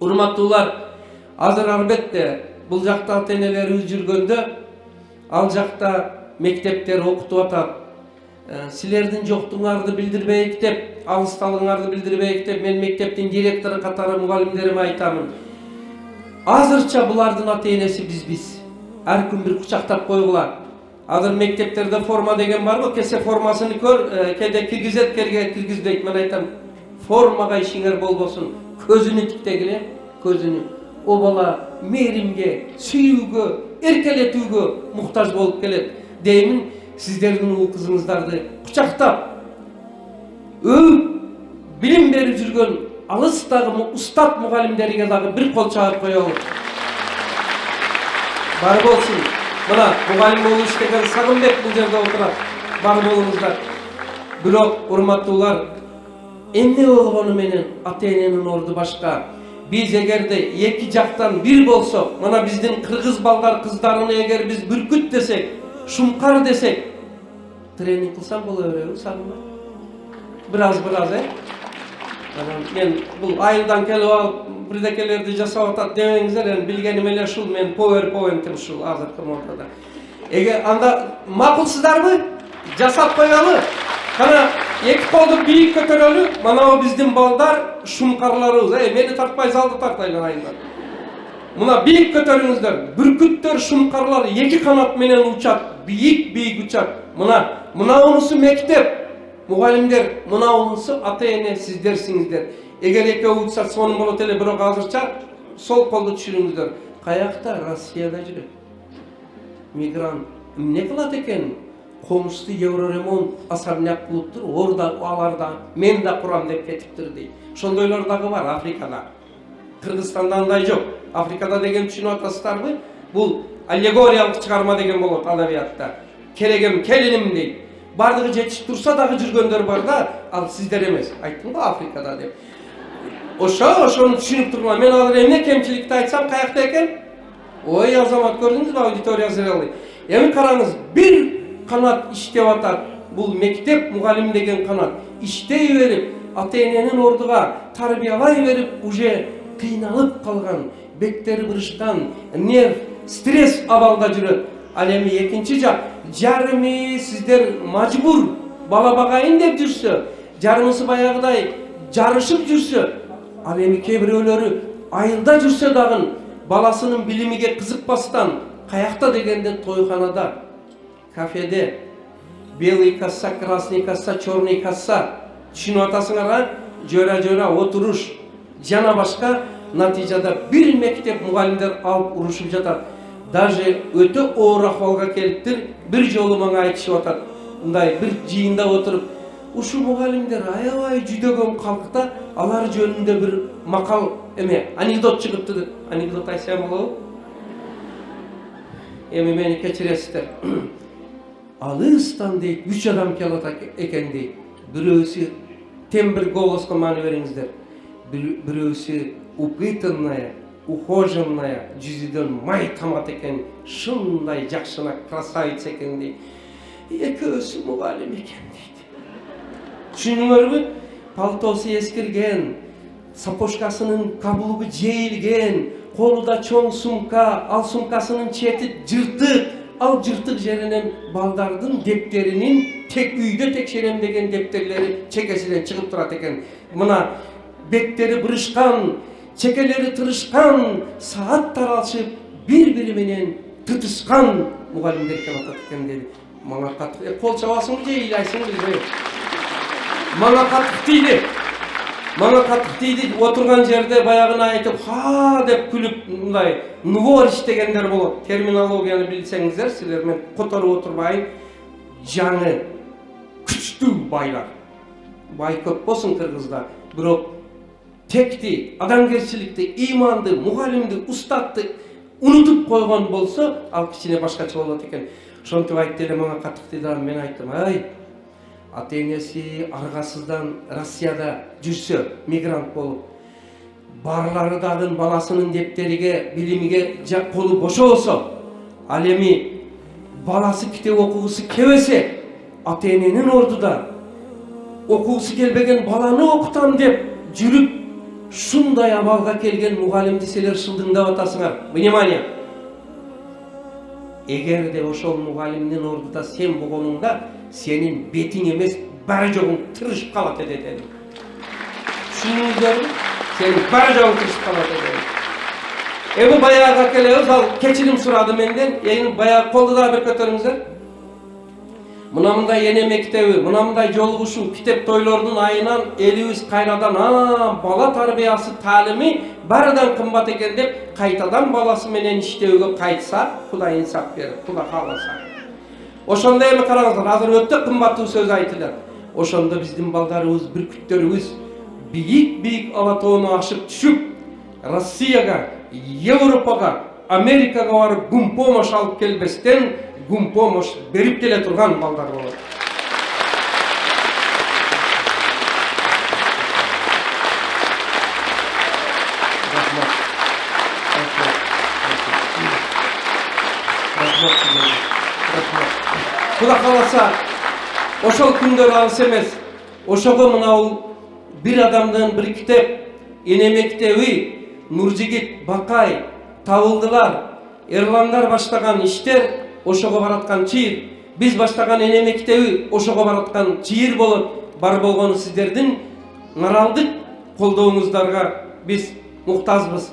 Урматтуулар, азыр албетте бул жакта ата-энелери жүргөндө, ал жакта мектептер окутуп атат. Силердин жоктугуңарды билдирбейик деп, алысталыгыңарды билдирбейик деп, мен мектептин директору катары мугалимдериме айтамын. Азырча булардын ата-энеси бизбиз. Ар күн бир кучактап койгула. Азыр мектептерде форма деген барбы? Кесе формасын көр, кеде киргизет, керге киргизбейт. Мен айтам, формага ишиңер болбосун. Көзүнү тиктегиле, көзүнү. О бала мээримге, сүйүүгө, эркелетүүгө муктаж болуп келет. Деймин, сиздердин уул кызыңыздарды кучактап, билим берип жүргөн алыстагы устат мугалимдерге дагы бир кол чаап коелу. Бар болсун. Мына мугалим болуп иштеген Сагынбек бул жерде отурат. Бар болуңуздар. Бирок, урматтуулар, эмне болгону менен ата-эненин орду башка. Biz эгерде эки жактан бир болсок, мына биздин кыргыз балдар кыздарыны эгер биз бүркүт десек, шумкар десек, тренинг кылсам боло береби, Сагынбек? Бираз, Мен бул айылдан келип алып, бирдекелерди жасап атат демеңиздер, эми билгеним эле ушул, мен PowerPoint'im ушул азыркы модада. Эгер анда макулсуздарбы? Жасап коелу. Кана эки колду бийик көтөрөлү, мына биздин балдар шумкарларыбыз. Мени тартпай залды тартайлар айылдан. Мына бийик көтөрүңүздөр. Бүркүттөр, шумкарлар эки канат менен учат, бийик учат. Мына унусу мектеп. Мугалимдер, мына унусу ата-эне сиздерсиңиздер. Эгер экөө учса сонун болот эле, бирок азырча сол колду түшүрүңүздөр. Каякта? Россияда жүрөт. Мигрант эмне кылат экен? Комузду Евроремонт особняк кылыптыр, орда аларда мен да курам деп кетиптир дейт. Ошондойлор дагы бар Африкада. Кыргызстанда андай жок. Африкада деген түшүнүп атасыздарбы? Бул аллегориялык чыгарма деген болот адабиятта. Керегем, келиним дейт. Бардыгы жетишип турса дагы жүргөндөр бар да, ал сиздер эмес. Айттым го Африкада деп. Ошону түшүнүп тургула. Мен азыр эмне кемчиликти айтсам, каякта экен? Ой, азамат, көрдүңүзбү аудитория зрелый? Эми караңыз, бир канат иштеп атат. Бул мектеп мугалим деген канат. Иштей берип, ата-эненин ордуга тарбиялай берип, уже кыйналып калган, беттери бырышкан, нерв, стресс абалда жүрөт. Ал эми экинчи жак, жарымы сиздер мажбур бала багайын деп жүрсө, жарымысы баягыдай жарышып жүрсө, ал эми кээ бирөөлөрү айылда жүрсө дагы баласынын билимиге кызыкпастан, каякта дегенде тойханада, кафеде, белый касса, красный касса, черный касса, түшүнүп атасыңар, жора отуруш, жана башка, натыйжада бир мектеп мугалимдер алып урушуп жатат. Даже өтө оор акыбалга келиптир, бир жолу мага айтышып атат. Мындай бир жыйында отуруп, ушу мугалимдер аябай жүдөгөн калкта, алар жөнүндө бир макал анекдот чыгыптыр деп. Анекдот айтсам болобу? Эми мени кечиресиздер. Алыстан дейт, 3 адам келат экен дейт. Бирөөсү тембр голоско маани бериңиздер. Бирөөсү упитанная, ухоженная, жүзүдөн май тамат экен, шындай жакшына красавица экен дейт. Экөөсү мугалим экен дейт. Түшүндүңөрбү? Палтосу эскирген, сапожкасынын каблугу жейилген, колуда чоң сумка, ал сумкасынын чети жыртык, ал жыртык жеринен балдардын дептеринин тек үйдө текшерем деген дептерлери чекесинен чыгып турат экен. Мына беттери бырышкан, чекелери тырышкан, саат таралышып, бири-бири менен тытышкан мугалимдер келип атат экен деди. Мага катык кол чабасыңбы же ыйлайсыңбы билбейм. Мага катык тийди, отурган жерде баягына айтып, ха деп күлүп, мындай нугор иштегендер болот. Терминологияны билсеңиздер, силер мен которуп отурбайын. Жаңы, күчтүү байлар. Бай көп болсун Кыргызда, бирок текти, адамгерчиликти, иманды, мугалимди, устатты унутуп койгон болсо, ал кичине башкача болот экен. Ошентип айтты эле мага катык тийди, мен айттым, ата-энеси аргасыздан Россияда жүрсө, мигрант болуп, барлары дагы баласынын дептериге, билимиге колу бошобосо, ал эми баласы китеп окугусу келбесе, ата-эненин ордуда окугусу келбеген баланы окутам деп жүрүп, Şunday amalga kelgen mugalimdi seler şılдыңдап атасыңар. Внимание! Эгер де ошол мугалимдин ордуда сен болгонуңда, сенин бетиң эмес, бара жогуң тырышып калат эди. Түшүнүңүздөрбү? Сенин бара жогуң тырышып калат эди. Эми баягы келебиз, ал кечирим сурады менден. Эми баягы колду да бир көтөрүңүздөр. Мына мындай эне мектеби, мына мындай жолугушуу, китеп тойлордун айынан элибиз кайрадан бала тарбиясы, таалими барыдан кымбат экен деп кайтадан баласы менен иштөөгө кайтса, Кудай инсап берет, Кудай кааласа. Ошондо эми караңыздар, азыр өтө кымбаттуу сөз айтылат. Ошондо биздин балдарыбыз, бүркүттөрүбүз бийик алатоону ашып түшүп, Россияга, Европага, Америкага барып гумпомош алып келбестен гумпомош берип келе турган балдар болот. Кудай кааласа, ошол күндөр алыс эмес. Ошого мына бир адамдын бир китеп, эне мектеби, Нуржигит, Бакай, Табылдылар, Эрландар баштаган иштер ошого бараткан чыйыр. Биз баштаган эне мектеби ошого бараткан чыйыр болот. Бар болгону сиздердин моралдык колдооңуздарга биз муктажбыз.